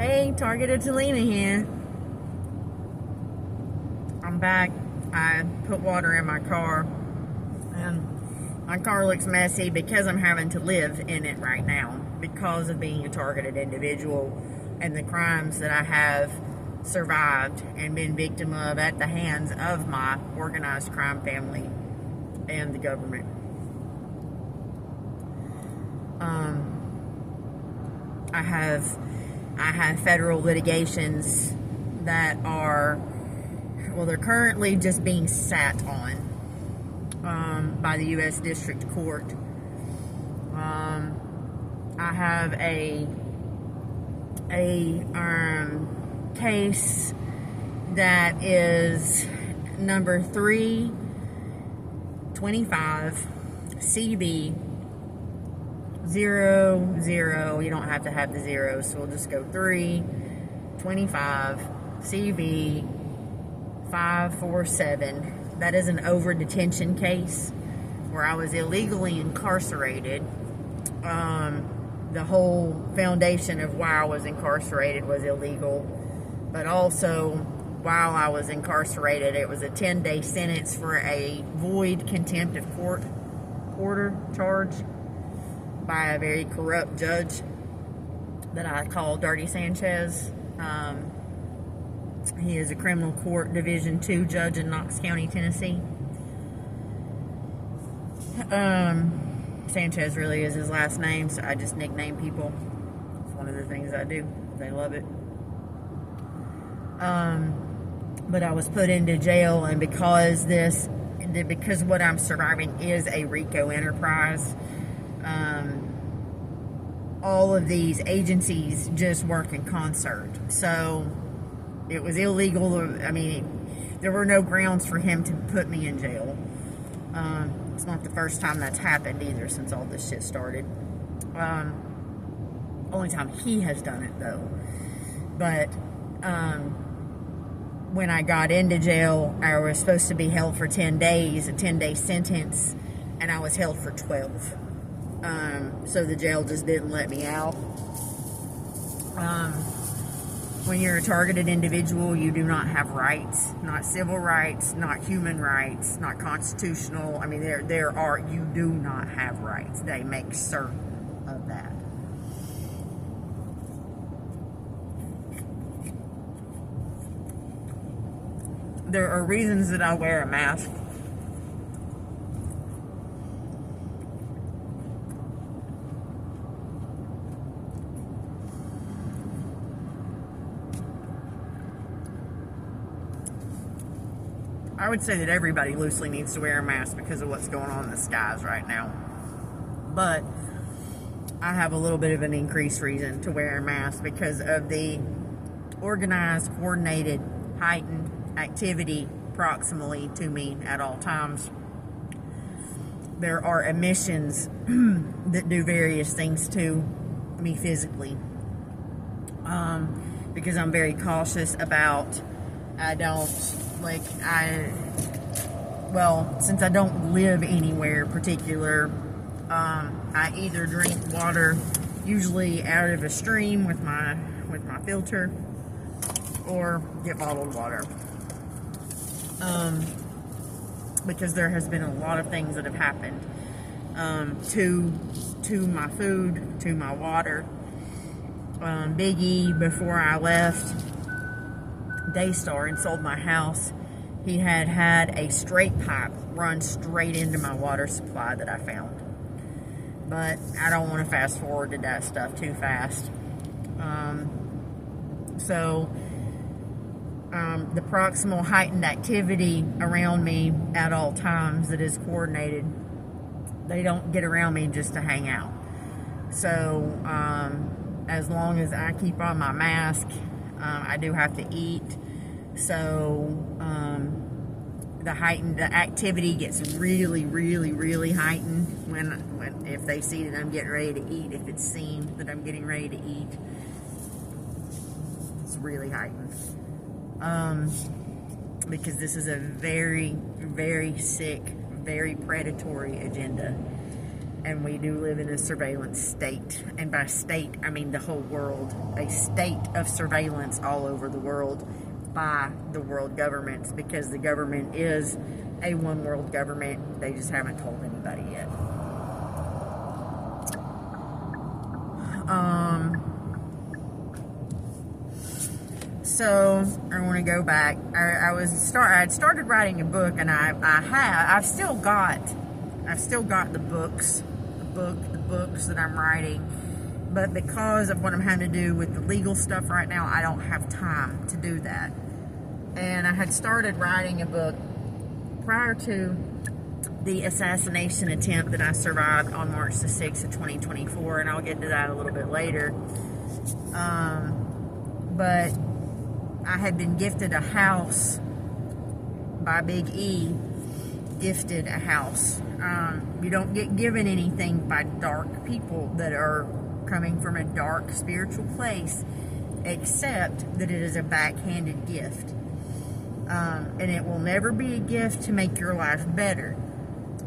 Hey, Targeted Telina here. I'm back. I put water in my car, and my car looks messy because I'm having to live in it right now because of being a targeted individual and the crimes that I have survived and been victim of at the hands of my organized crime family and the government. I have federal litigations that are, well, they're currently just being sat on by the U.S. District Court. I have a case that is number 325 CB 00. You don't have to have the zeros, so we'll just go 325 CB 547. That is an over detention case where I was illegally incarcerated. The whole foundation of why I was incarcerated was illegal, but also while I was incarcerated, it was a 10-day sentence for a void contempt of court order charge by a very corrupt judge that I call Dirty Sanchez. He is a criminal court Division II judge in Knox County, Tennessee. Sanchez really is his last name, so I just nickname people. It's one of the things I do. They love it. But I was put into jail, and because what I'm surviving is a RICO enterprise, all of these agencies just work in concert. So it was illegal. I mean, there were no grounds for him to put me in jail. It's not the first time that's happened either since all this shit started. Only time he has done it, though. But when I got into jail, I was supposed to be held for 10 days, a 10-day sentence, and I was held for 12. So the jail just didn't let me out. When you're a targeted individual, you do not have rights, not civil rights, not human rights, not constitutional. I mean, you do not have rights. They make certain of that. There are reasons that I wear a mask. I would say that everybody loosely needs to wear a mask because of what's going on in the skies right now. But I have a little bit of an increased reason to wear a mask because of the organized, coordinated, heightened activity proximally to me at all times. There are emissions that do various things to me physically. Because I'm very cautious about, since I don't live anywhere particular, I either drink water, usually out of a stream with my filter, or get bottled water. Because there has been a lot of things that have happened to my food, to my water. Biggie, before I left Daystar and sold my house, he had a straight pipe run straight into my water supply that I found. But I don't want to fast forward to that stuff too fast. The proximal heightened activity around me at all times that is coordinated, they don't get around me just to hang out. So as long as I keep on my mask, I do have to eat. So the activity gets really, really, really heightened if they see that I'm getting ready to eat. If it's seen that I'm getting ready to eat, it's really heightened. Because this is a very, very sick, very predatory agenda And we do live in a surveillance state. And by state, I mean the whole world. A state of surveillance all over the world by the world governments, because the government is a one world government. They just haven't told anybody yet. So I want to go back. I had started writing a book, and I've still got the books that I'm writing, but because of what I'm having to do with the legal stuff right now, I don't have time to do that. And I had started writing a book prior to the assassination attempt that I survived on March the 6th of 2024, and I'll get to that a little bit later. But I had been gifted a house by Big E, gifted a house. You don't get given anything by dark people that are coming from a dark spiritual place, except that it is a backhanded gift. And it will never be a gift to make your life better,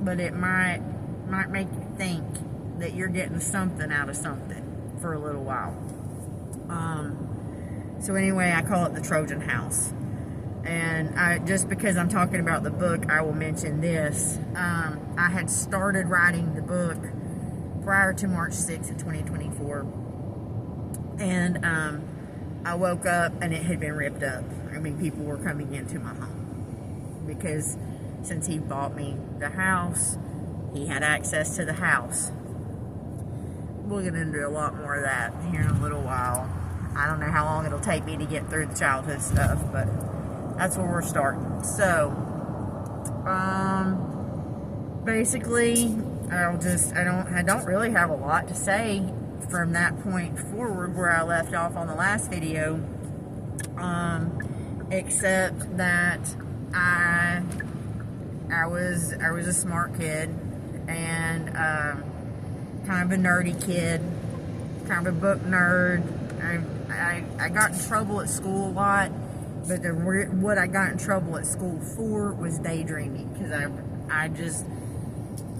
but it might make you think that you're getting something out of something for a little while. So anyway, I call it the Trojan House. And just because I'm talking about the book, I will mention this. I had started writing the book prior to March 6th of 2024. And I woke up and it had been ripped up. I mean, people were coming into my home. Because since he bought me the house, he had access to the house. We'll get into a lot more of that here in a little while. I don't know how long it'll take me to get through the childhood stuff, but that's where we're starting. So, basically, I don't really have a lot to say from that point forward where I left off on the last video, except that I was a smart kid, and kind of a nerdy kid, kind of a book nerd. I got in trouble at school a lot, but what I got in trouble at school for was daydreaming, because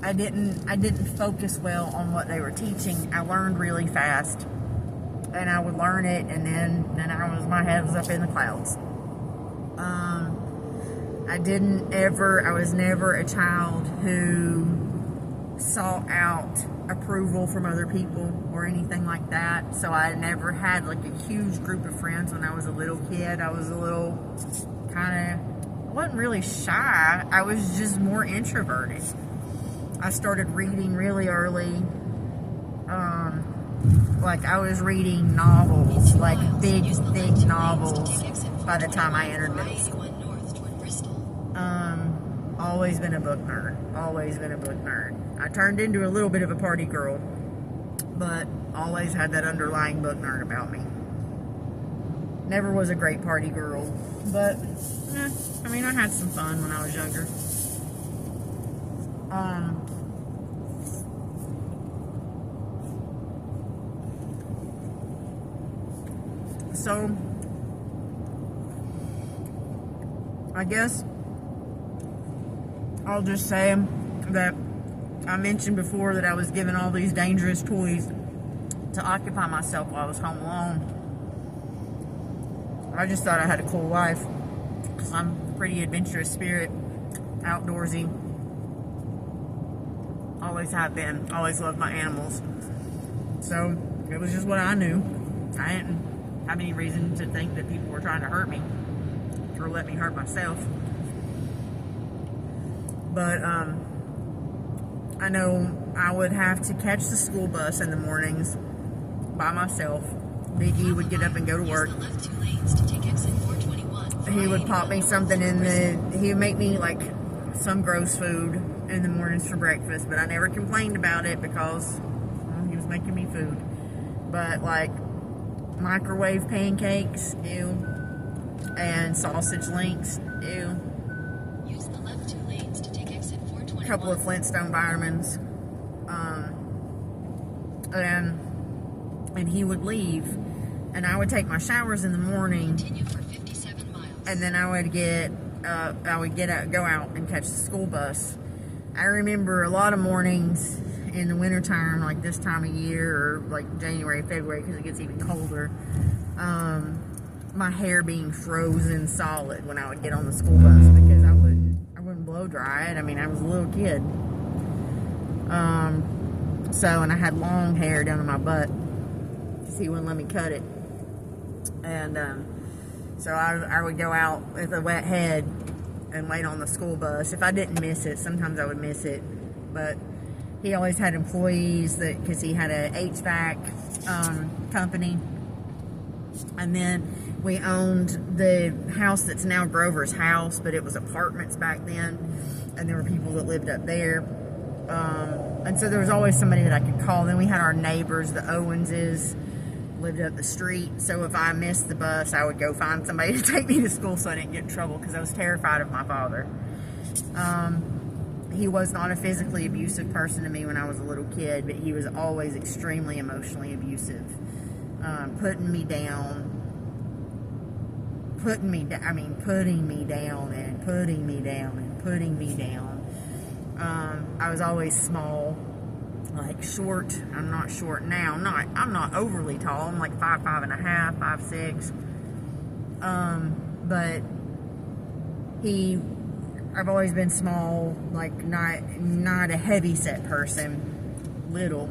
I didn't focus well on what they were teaching. I learned really fast, and I would learn it, and then my head was up in the clouds. I was never a child who sought out approval from other people or anything like that. So I never had like a huge group of friends when I was a little kid. I was a little I wasn't really shy. I was just more introverted. I started reading really early. Like I was reading novels, like big, thick novels by the time I entered middle school. Always been a book nerd. Always been a book nerd. I turned into a little bit of a party girl, but always had that underlying book nerd about me. Never was a great party girl, but I mean, I had some fun when I was younger. So I guess I'll just say that I mentioned before that I was given all these dangerous toys to occupy myself while I was home alone. I just thought I had a cool life, because I'm a pretty adventurous spirit, outdoorsy. Always have been. Always loved my animals. So it was just what I knew. I didn't have any reason to think that people were trying to hurt me or let me hurt myself. But I know I would have to catch the school bus in the mornings by myself. Big E would get up and go to work. He would pop me something he would make me like some gross food in the mornings for breakfast, but I never complained about it because he was making me food. But like microwave pancakes, ew, and sausage links, ew. Use the left 2 lanes to take exit 421. A couple of Flintstone vitamins, and he would leave, and I would take my showers in the morning. Continue for 57 miles. And then I would go out and catch the school bus. I remember a lot of mornings in the wintertime, like this time of year, or like January, February, because it gets even colder, my hair being frozen solid when I would get on the school bus, because I wouldn't blow dry it. I mean, I was a little kid. And I had long hair down to my butt, because he wouldn't let me cut it. And so I would go out with a wet head and wait on the school bus. If I didn't miss it, sometimes I would miss it, but he always had employees, that because he had a HVAC company, and then we owned the house that's now Grover's house, but it was apartments back then, and there were people that lived up there, and so there was always somebody that I could call. Then we had our neighbors, the Owenses, lived up the street, so if I missed the bus, I would go find somebody to take me to school so I didn't get in trouble, because I was terrified of my father. He was not a physically abusive person to me when I was a little kid, but he was always extremely emotionally abusive, putting me down and putting me down. I was always small, like short. I'm not short now. I'm not overly tall. I'm like 5'5.5", 5'6". But I've always been small, like not a heavy set person, little.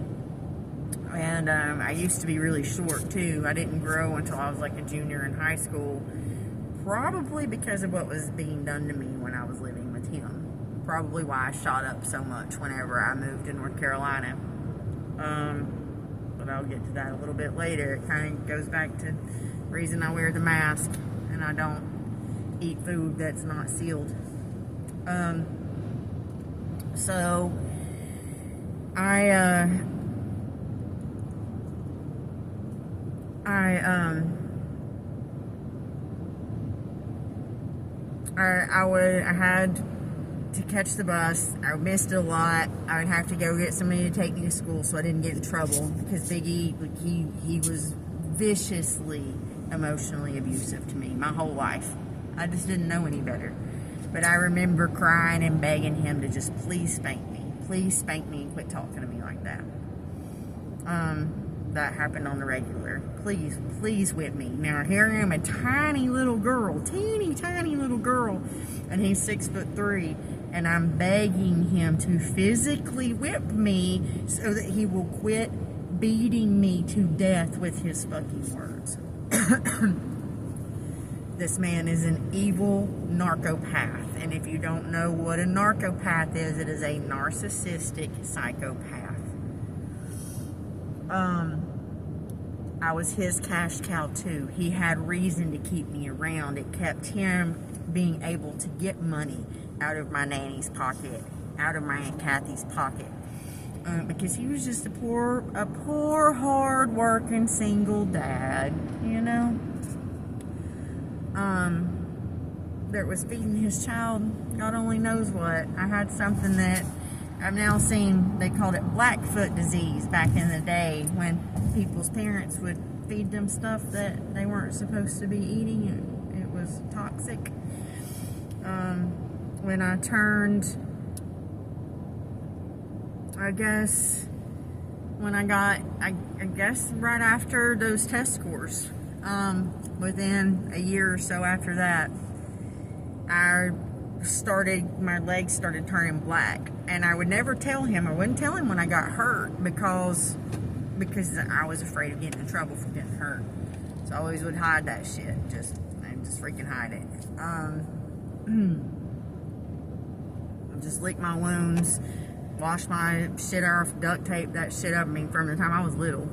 And I used to be really short too. I didn't grow until I was like a junior in high school, probably because of what was being done to me when I was living with him. Probably why I shot up so much whenever I moved to North Carolina. But I'll get to that a little bit later. It kind of goes back to the reason I wear the mask and I don't eat food that's not sealed. So I had to catch the bus. I missed it a lot. I would have to go get somebody to take me to school so I didn't get in trouble, because Biggie, he was viciously emotionally abusive to me my whole life. I just didn't know any better. But I remember crying and begging him to just please spank me and quit talking to me like that. That happened on the regular. Please whip me. Now here I am, a tiny little girl, teeny tiny little girl, and he's 6'3", and I'm begging him to physically whip me so that he will quit beating me to death with his fucking words. This man is an evil narcopath, and if you don't know what a narcopath is, it is a narcissistic psychopath. I was his cash cow too. He had reason to keep me around. It kept him being able to get money out of my nanny's pocket, out of my Aunt Kathy's pocket, because he was just a poor, hard-working single dad, you know. That was feeding his child God only knows what. I had something that I've now seen, they called it Blackfoot disease back in the day, when people's parents would feed them stuff that they weren't supposed to be eating, and it was toxic. When I turned, I guess right after those test scores, within a year or so after that, my legs started turning black, and I would never tell him. I wouldn't tell him when I got hurt, because I was afraid of getting in trouble for getting hurt. So I always would hide that shit, just freaking hide it. Just lick my wounds, wash my shit off, duct tape that shit up. I mean, from the time I was little,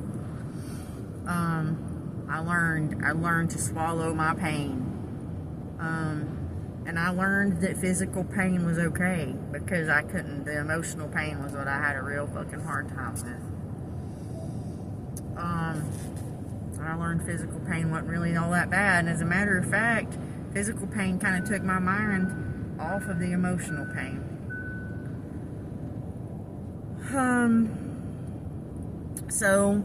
I learned to swallow my pain. And I learned that physical pain was okay, because I couldn't. The emotional pain was what I had a real fucking hard time with. I learned physical pain wasn't really all that bad, and as a matter of fact, physical pain kind of took my mind off of the emotional pain. So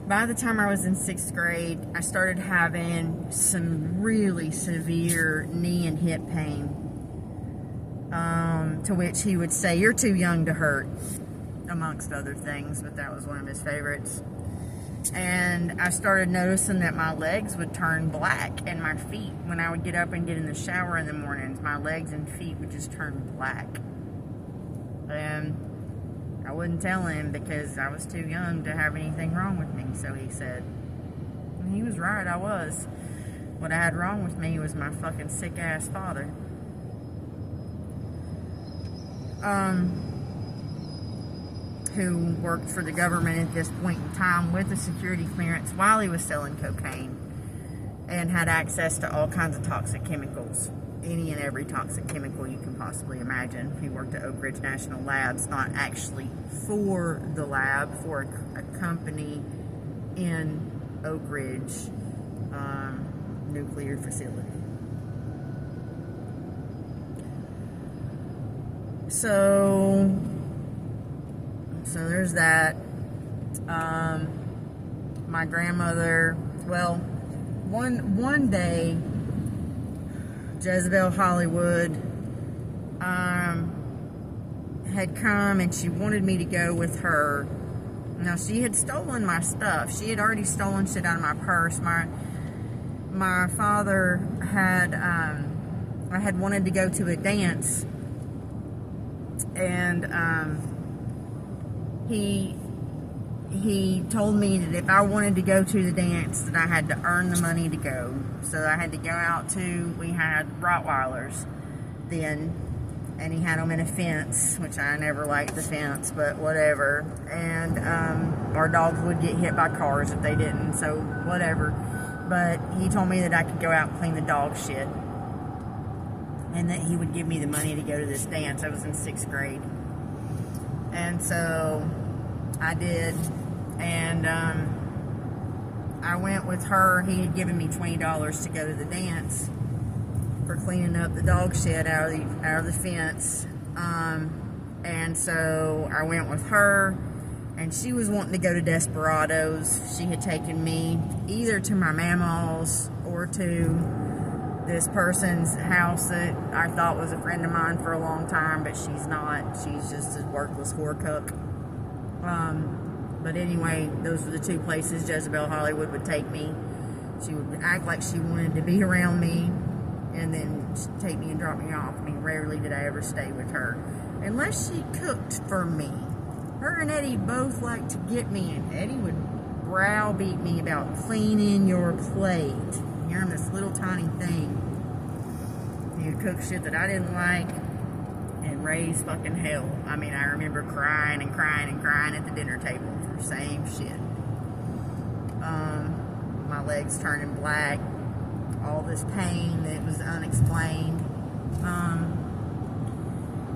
by the time I was in 6th grade, I started having some really severe knee and hip pain, to which he would say, "You're too young to hurt." amongst other things, but that was one of his favorites. And I started noticing that my legs would turn black and my feet, when I would get up and get in the shower in the mornings, my legs and feet would just turn black. And I wouldn't tell him because I was too young to have anything wrong with me, so he said. And he was right, I was. What I had wrong with me was my fucking sick-ass father. Who worked for the government at this point in time with a security clearance while he was selling cocaine and had access to all kinds of toxic chemicals, any and every toxic chemical you can possibly imagine. He worked at Oak Ridge National Labs, not actually for the lab, for a company in Oak Ridge nuclear facility. So there's that. My grandmother, well, one day, Jezebel Hollywood had come and she wanted me to go with her. Now, she had stolen my stuff. She had already stolen shit out of my purse. My father had, I had wanted to go to a dance, and he told me that if I wanted to go to the dance, that I had to earn the money to go. So I had to go out to, we had Rottweilers then, and he had them in a fence, which I never liked the fence, but whatever. And our dogs would get hit by cars if they didn't, so whatever. But he told me that I could go out and clean the dog shit, and that he would give me the money to go to this dance. I was in 6th grade. And so I did, and I went with her. He had given me $20 to go to the dance for cleaning up the dog shit out of the fence. And so I went with her, and she was wanting to go to Desperados. She had taken me either to my mama's or to this person's house that I thought was a friend of mine for a long time, but she's not. She's just a worthless whore cook. But anyway, those were the two places Jezebel Hollywood would take me. She would act like she wanted to be around me, and then she'd take me and drop me off. I mean, rarely did I ever stay with her, unless she cooked for me. Her and Eddie both liked to get me, and Eddie would browbeat me about cleaning your plate. Here I'm this little tiny thing. He would cook shit that I didn't like and raise fucking hell. I mean, I remember crying and crying and crying at the dinner table for the same shit. My legs turning black, all this pain that was unexplained.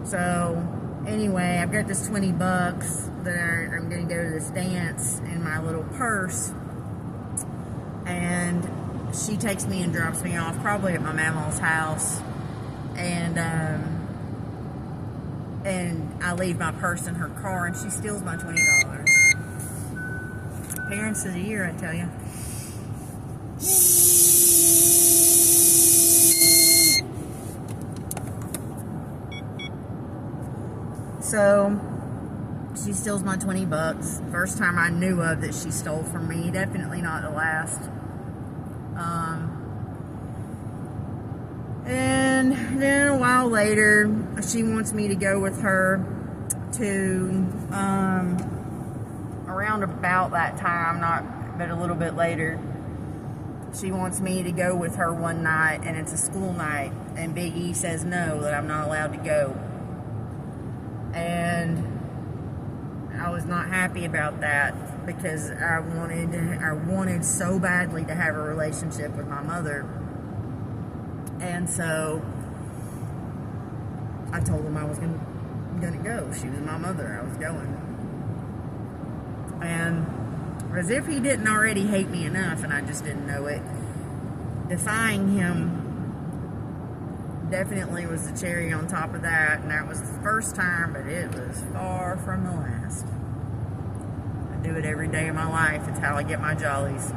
So anyway, I've got this $20 that I'm going to go to this dance in my little purse, and she takes me and drops me off probably at my mama's house, and I leave my purse in her car, and she steals my $20. Parents of the year, I tell you. So she steals my $20. First time I knew of that she stole from me. Definitely not the last. And then a while later, she wants me to go with her to, around about that time, but a little bit later, she wants me to go with her one night, and it's a school night, and Big E says no, that I'm not allowed to go. And I was not happy about that, because I wanted so badly to have a relationship with my mother. And so I told him I was gonna go. She was my mother. I was going. And as if he didn't already hate me enough, and I just didn't know it, defying him definitely was the cherry on top of that. And that was the first time, but it was far from the last. I do it every day of my life. It's how I get my jollies.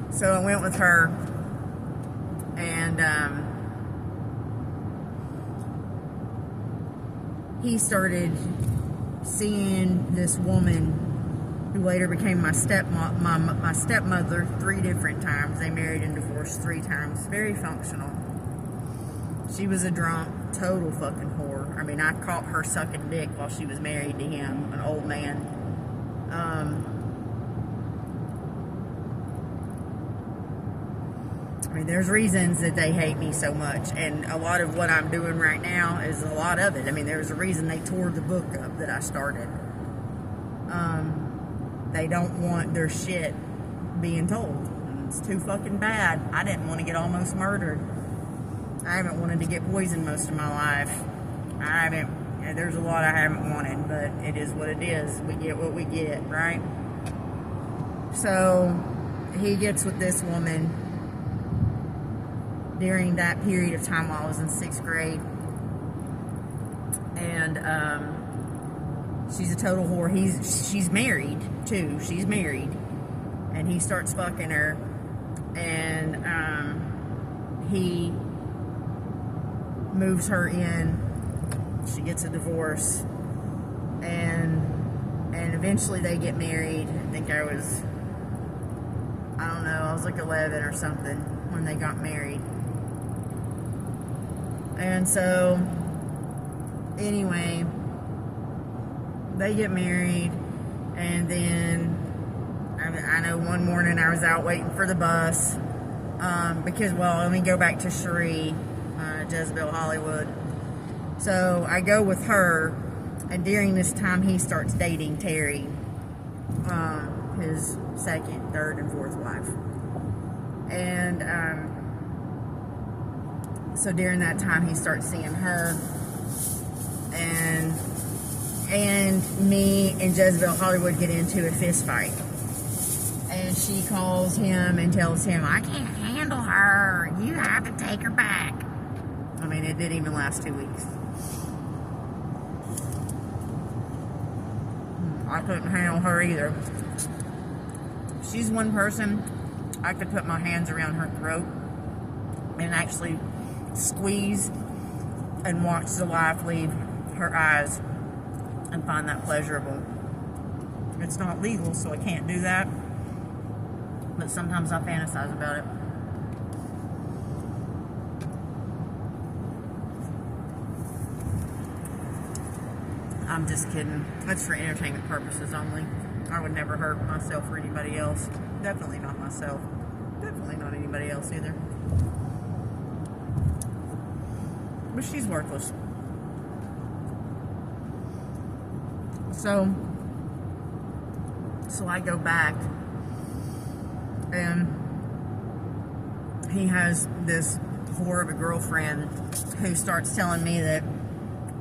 So I went with her, and he started seeing this woman who later became my stepmother 3 different times. They married and divorced 3 times. Very functional. She was a drunk, total fucking whore. I mean, I caught her sucking dick while she was married to him, an old man. I mean, there's reasons that they hate me so much, and a lot of what I'm doing right now is a lot of it. I mean, there's a reason they tore the book up that I started. They don't want their shit being told. It's too fucking bad. I didn't want to get almost murdered. I haven't wanted to get poisoned most of my life. There's a lot I haven't wanted, but it is what it is. We get what we get, right? So, he gets with this woman during that period of time while I was in 6th grade. And, she's a total whore. She's married, too. She's married. And he starts fucking her. And, he moves her in. She gets a divorce. And eventually they get married. I think I was like 11 or something when they got married. And so, anyway, they get married, and then I know one morning I was out waiting for the bus, because, well, let me go back to Cherie, Jezebel, Hollywood. So I go with her, and during this time he starts dating Terry, his 2nd, 3rd, and 4th wife. And so during that time he starts seeing her, and me and Jezebel Hollywood get into a fist fight. And she calls him and tells him, "I can't handle her. You have to take her back." I mean, it didn't even last 2 weeks. I couldn't handle her either. She's one person I could put my hands around her throat and actually squeeze and watch the life leave her eyes and find that pleasurable. It's not legal, so I can't do that, but sometimes I fantasize about it. I'm just kidding. It's for entertainment purposes only. I would never hurt myself or anybody else. Definitely not myself. Definitely not anybody else either. But she's worthless. So I go back, and he has this whore of a girlfriend who starts telling me that,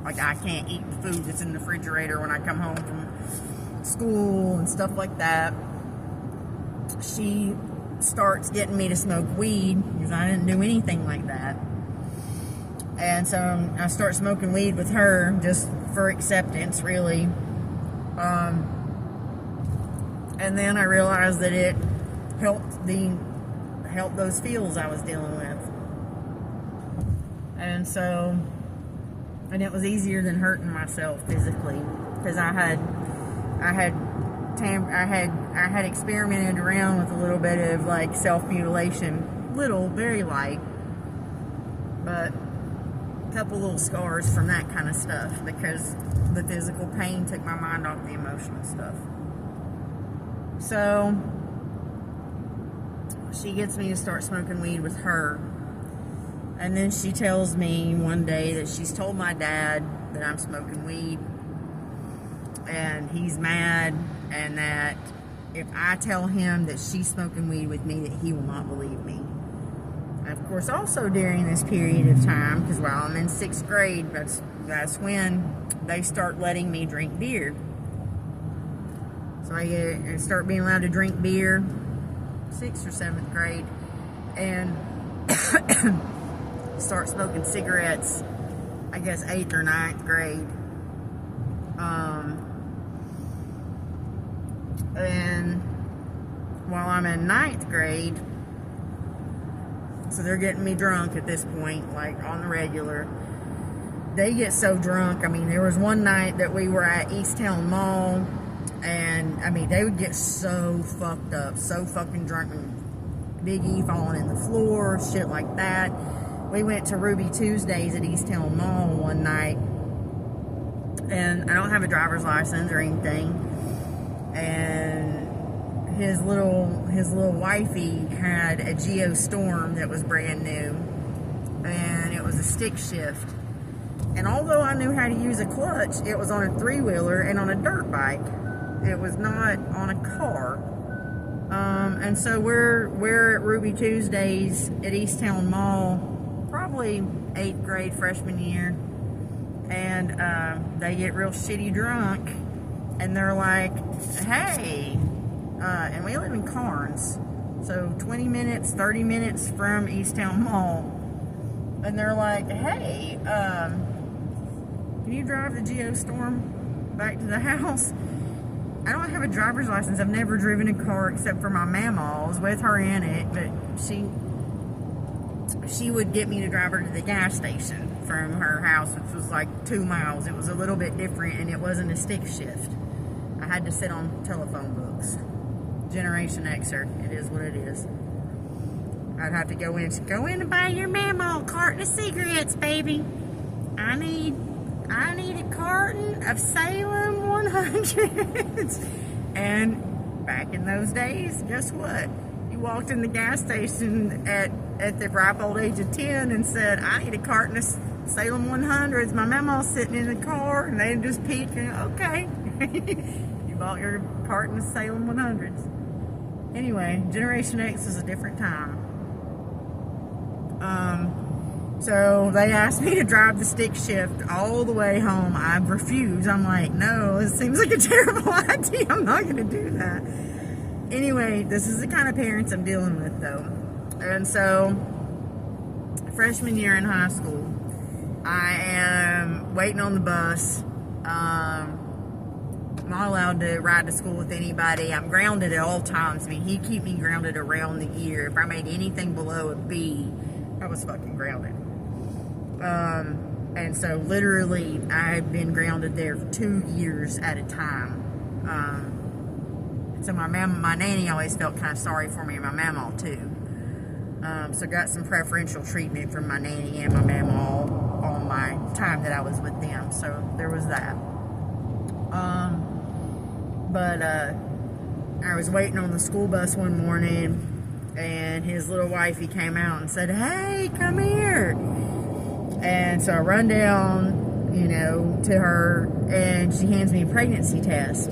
like, I can't eat the food that's in the refrigerator when I come home from school and stuff like that. She starts getting me to smoke weed, because I didn't do anything like that. And so I start smoking weed with her just for acceptance, really. And then I realized that it helped those feels I was dealing with. And so, and it was easier than hurting myself physically, because I had experimented around with a little bit of like self-mutilation, very light, but a couple little scars from that kind of stuff, because the physical pain took my mind off the emotional stuff. So she gets me to start smoking weed with her. And then she tells me one day that she's told my dad that I'm smoking weed, and he's mad, and that if I tell him that she's smoking weed with me, that he will not believe me. And of course, also during this period of time, because while I'm in 6th grade, that's when they start letting me drink beer. So I start being allowed to drink beer, 6th or 7th grade, and start smoking cigarettes, I guess 8th or 9th grade. And while I'm in 9th grade, so they're getting me drunk at this point, like on the regular. they get so drunk. I mean, there was one night that we were at Easttown Mall, and I mean, they would get so fucked up, so fucking drunk, and Big E falling in the floor, shit like that. We went to Ruby Tuesdays at Easttown Mall one night, and I don't have a driver's license or anything, and his little wifey had a Geo Storm that was brand new, and it was a stick shift. And although I knew how to use a clutch, it was on a 3-wheeler and on a dirt bike. It was not on a car. And so we're at Ruby Tuesdays at Easttown Mall, probably 8th grade, freshman year. And they get real shitty drunk. And they're like, hey, and we live in Carnes. So 20 minutes, 30 minutes from Easttown Mall. And they're like, hey, can you drive the Geo Storm back to the house? I don't have a driver's license. I've never driven a car except for my mama. I was with her in it, but she would get me to drive her to the gas station from her house, which was like 2 miles. It was a little bit different, and it wasn't a stick shift. I had to sit on telephone books. Generation Xer. It is what it is. I'd have to go in and buy your mama a carton of cigarettes, baby. I need a carton of Salem 100s. And back in those days, guess what? You walked in the gas station at the ripe old age of 10 and said, I need a carton of Salem 100s. My mama's sitting in the car, and they'd just peek and, okay. You bought your carton of Salem 100s. Anyway, Generation X is a different time. So they asked me to drive the stick shift all the way home. I refused. I'm like, no, it seems like a terrible idea. I'm not going to do that. Anyway, this is the kind of parents I'm dealing with, though. And so, freshman year in high school, I am waiting on the bus. I'm not allowed to ride to school with anybody. I'm grounded at all times. I mean, he'd keep me grounded around the year. If I made anything below a B, I was fucking grounded. And so literally I've been grounded there for 2 years at a time. So my nanny always felt kind of sorry for me, and my mama too. So got some preferential treatment from my nanny and my mama on my time that I was with them. So there was that. But I was waiting on the school bus one morning, and his little wifey came out and said, hey, come here. And so I run down, to her, and she hands me a pregnancy test.